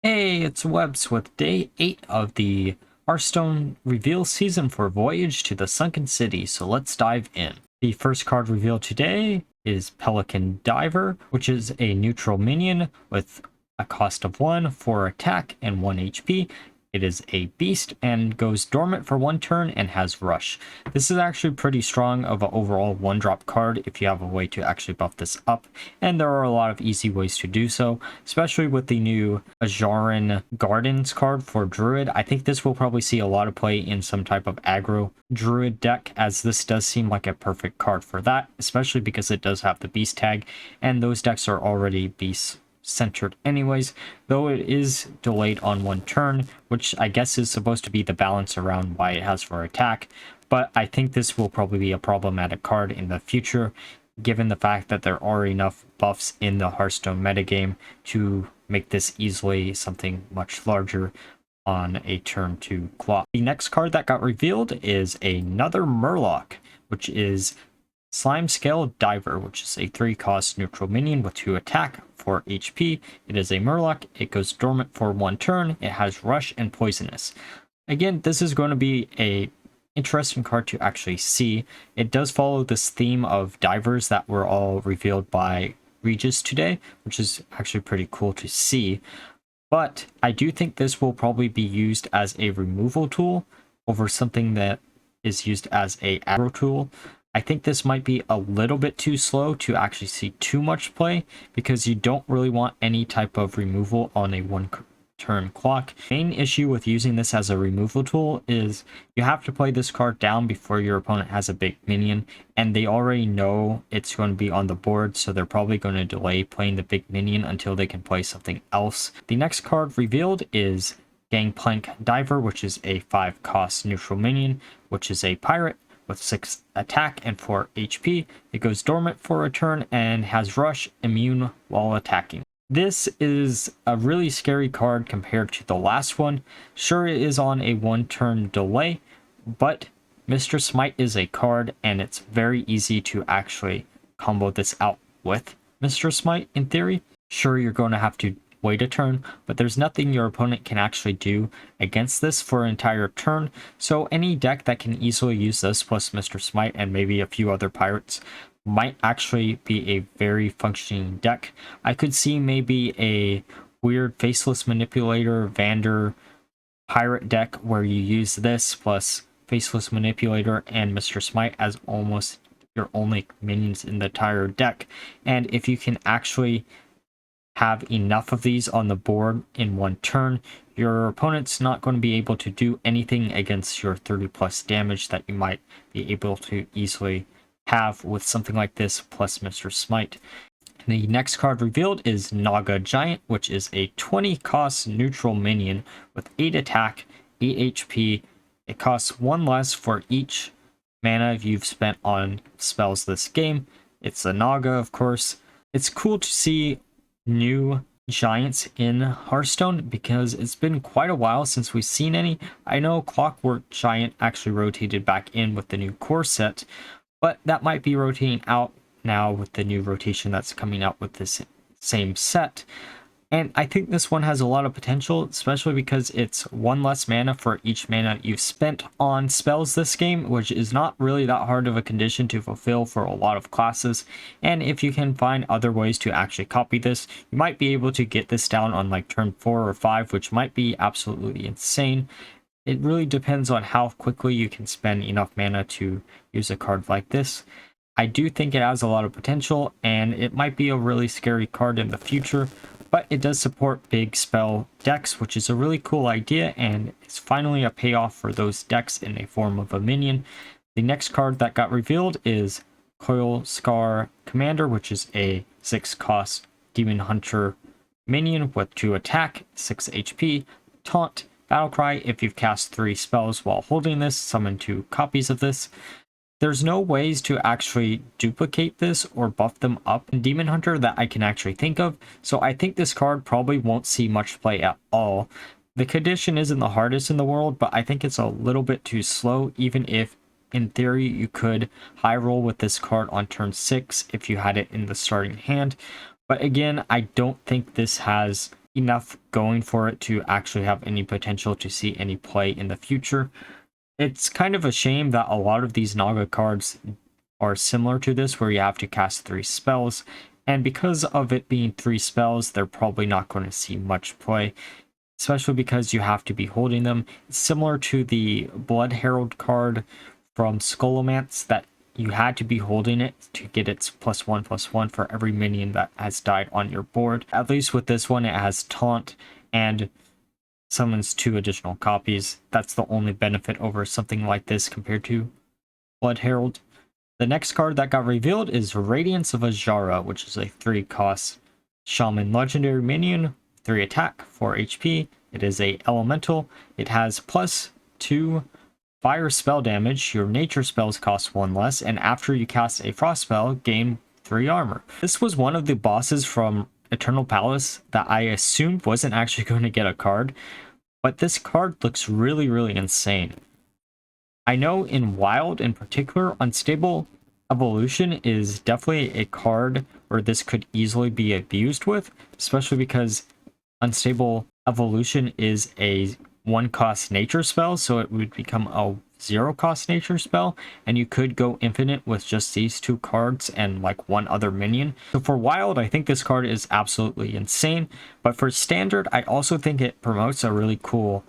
Hey, it's Webs with day 8 of the Hearthstone reveal season for Voyage to the Sunken City, so let's dive in. The first card revealed today is Pelican Diver, which is a neutral minion with a cost of 1 for attack and 1 HP. It is a beast and goes dormant for 1 turn and has rush. This is actually pretty strong of an overall 1-drop card if you have a way to actually buff this up, and there are a lot of easy ways to do so, especially with the new Azshara Gardens card for Druid. I think this will probably see a lot of play in some type of aggro Druid deck, as this does seem like a perfect card for that, especially because it does have the beast tag, and those decks are already beast centered anyways, though it is delayed on 1 turn, which I guess is supposed to be the balance around why it has for attack. But I think this will probably be a problematic card in the future, given the fact that there are enough buffs in the Hearthstone metagame to make this easily something much larger on a turn 2 clock. The next card that got revealed is another Murloc, which is Slime Scale Diver, which is a 3-cost neutral minion with 2 attack, 4 HP. It is a Murloc. It goes dormant for 1 turn. It has Rush and Poisonous. Again, this is going to be a interesting card to actually see. It does follow this theme of divers that were all revealed by Regis today, which is actually pretty cool to see. But I do think this will probably be used as a removal tool over something that is used as a aggro tool. I think this might be a little bit too slow to actually see too much play, because you don't really want any type of removal on a 1 turn clock. Main issue with using this as a removal tool is you have to play this card down before your opponent has a big minion, and they already know it's going to be on the board, so they're probably going to delay playing the big minion until they can play something else. The next card revealed is Gangplank Diver, which is a 5-cost neutral minion, which is a pirate with 6 attack and 4 HP. It goes dormant for a turn and has rush, immune while attacking. This is a really scary card compared to the last one. Sure, it is on a 1-turn delay, but Mr. Smite is a card, and it's very easy to actually combo this out with Mr. Smite in theory. Sure, you're going to have to wait a turn, but there's nothing your opponent can actually do against this for an entire turn, so any deck that can easily use this plus Mr. Smite and maybe a few other pirates might actually be a very functioning deck. I could see maybe a weird Faceless Manipulator Vander pirate deck where you use this plus Faceless Manipulator and Mr. Smite as almost your only minions in the entire deck, and if you can actually have enough of these on the board in 1 turn, your opponent's not going to be able to do anything against your 30 plus damage that you might be able to easily have with something like this plus Mr. Smite. The next card revealed is Naga Giant, which is a 20-cost neutral minion with 8 attack, 8 HP. It costs 1 less for each mana you've spent on spells this game. It's a Naga, of course. It's cool to see new giants in Hearthstone because it's been quite a while since we've seen any. I know Clockwork Giant actually rotated back in with the new core set, but that might be rotating out now with the new rotation that's coming out with this same set. And I think this one has a lot of potential, especially because it's 1 less mana for each mana you've spent on spells this game, which is not really that hard of a condition to fulfill for a lot of classes. And if you can find other ways to actually copy this, you might be able to get this down on like turn 4 or 5, which might be absolutely insane. It really depends on how quickly you can spend enough mana to use a card like this. I do think it has a lot of potential, and it might be a really scary card in the future, but it does support big spell decks, which is a really cool idea, and it's finally a payoff for those decks in a form of a minion. The next card that got revealed is Coil Scar Commander, which is a 6-cost Demon Hunter minion with 2 attack, 6 HP, taunt, Battlecry. If you've cast 3 spells while holding this, summon 2 copies of this. There's no ways to actually duplicate this or buff them up in Demon Hunter that I can actually think of, so I think this card probably won't see much play at all. The condition isn't the hardest in the world, but I think it's a little bit too slow, even if in theory you could high roll with this card on turn 6 if you had it in the starting hand. But again, I don't think this has enough going for it to actually have any potential to see any play in the future. It's kind of a shame that a lot of these Naga cards are similar to this, where you have to cast 3 spells, and because of it being 3 spells, they're probably not going to see much play, especially because you have to be holding them. It's similar to the Blood Herald card from Scholomance, that you had to be holding it to get its +1/+1 for every minion that has died on your board. At least with this one, it has Taunt and summons 2 additional copies. That's the only benefit over something like this compared to Blood Herald. The next card that got revealed is Radiance of Azshara, which is a 3-cost Shaman legendary minion, 3 attack, 4 HP. It is a elemental. It has +2 fire spell damage. Your nature spells cost 1 less, and after you cast a frost spell, gain 3 armor. This was one of the bosses from Eternal Palace that I assumed wasn't actually going to get a card, but this card looks really, really insane. I know in Wild in particular, Unstable Evolution is definitely a card where this could easily be abused with, especially because Unstable Evolution is a 1-cost nature spell, so it would become a 0-cost nature spell, and you could go infinite with just these 2 cards and like 1 other minion. So for Wild, I think this card is absolutely insane, but for Standard, I also think it promotes a really cool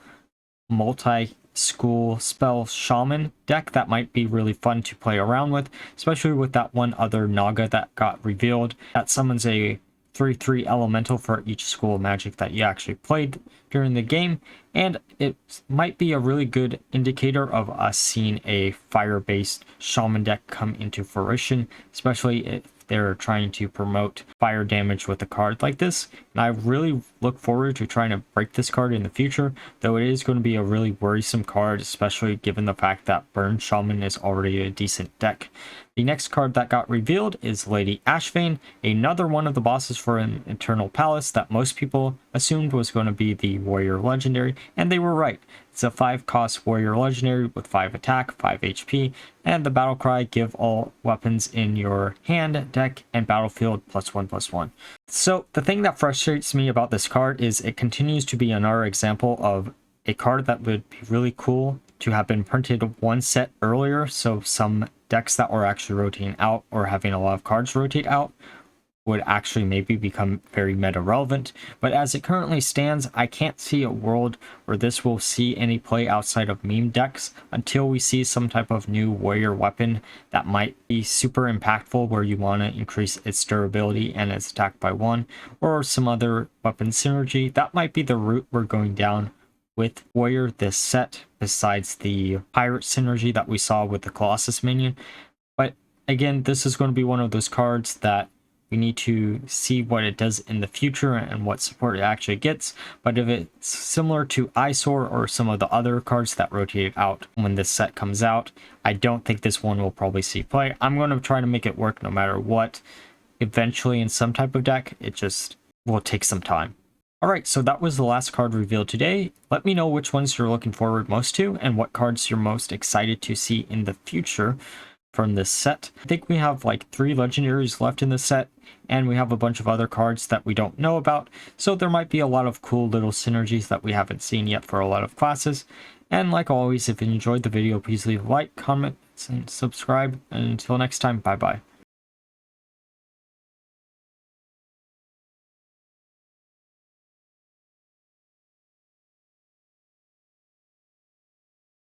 multi-school spell Shaman deck that might be really fun to play around with, especially with that one other Naga that got revealed that summons a 3/3 elemental for each school of magic that you actually played during the game, and it might be a really good indicator of us seeing a fire-based shaman deck come into fruition, especially if they're trying to promote fire damage with a card like this. And I really look forward to trying to break this card in the future, though it is going to be a really worrisome card, especially given the fact that Burn Shaman is already a decent deck. The next card that got revealed is Lady Ashvane, another one of the bosses for an Eternal Palace that most people assumed was going to be the Warrior Legendary, and they were right. It's a 5-cost Warrior Legendary with 5 attack, 5 HP, and the battle cry, give all weapons in your hand, deck, and battlefield +1/+1. So the thing that frustrates me about this card is it continues to be another example of a card that would be really cool to have been printed one set earlier, so some decks that were actually rotating out or having a lot of cards rotate out would actually maybe become very meta relevant. But as it currently stands, I can't see a world where this will see any play outside of meme decks until we see some type of new warrior weapon that might be super impactful, where you want to increase its durability and its attack by 1, or some other weapon synergy. That might be the route we're going down with Warrior this set, besides the pirate synergy that we saw with the Colossus minion. But again, this is going to be one of those cards that we need to see what it does in the future and what support it actually gets. But if it's similar to Eyesore or some of the other cards that rotated out when this set comes out, I don't think this one will probably see play. I'm going to try to make it work no matter what. Eventually in some type of deck, it just will take some time. Alright, so that was the last card revealed today. Let me know which ones you're looking forward most to and what cards you're most excited to see in the future from this set. I think we have like 3 legendaries left in the set, and we have a bunch of other cards that we don't know about, so there might be a lot of cool little synergies that we haven't seen yet for a lot of classes. And like always, if you enjoyed the video, please leave a like, comment, and subscribe, and until next time, bye bye.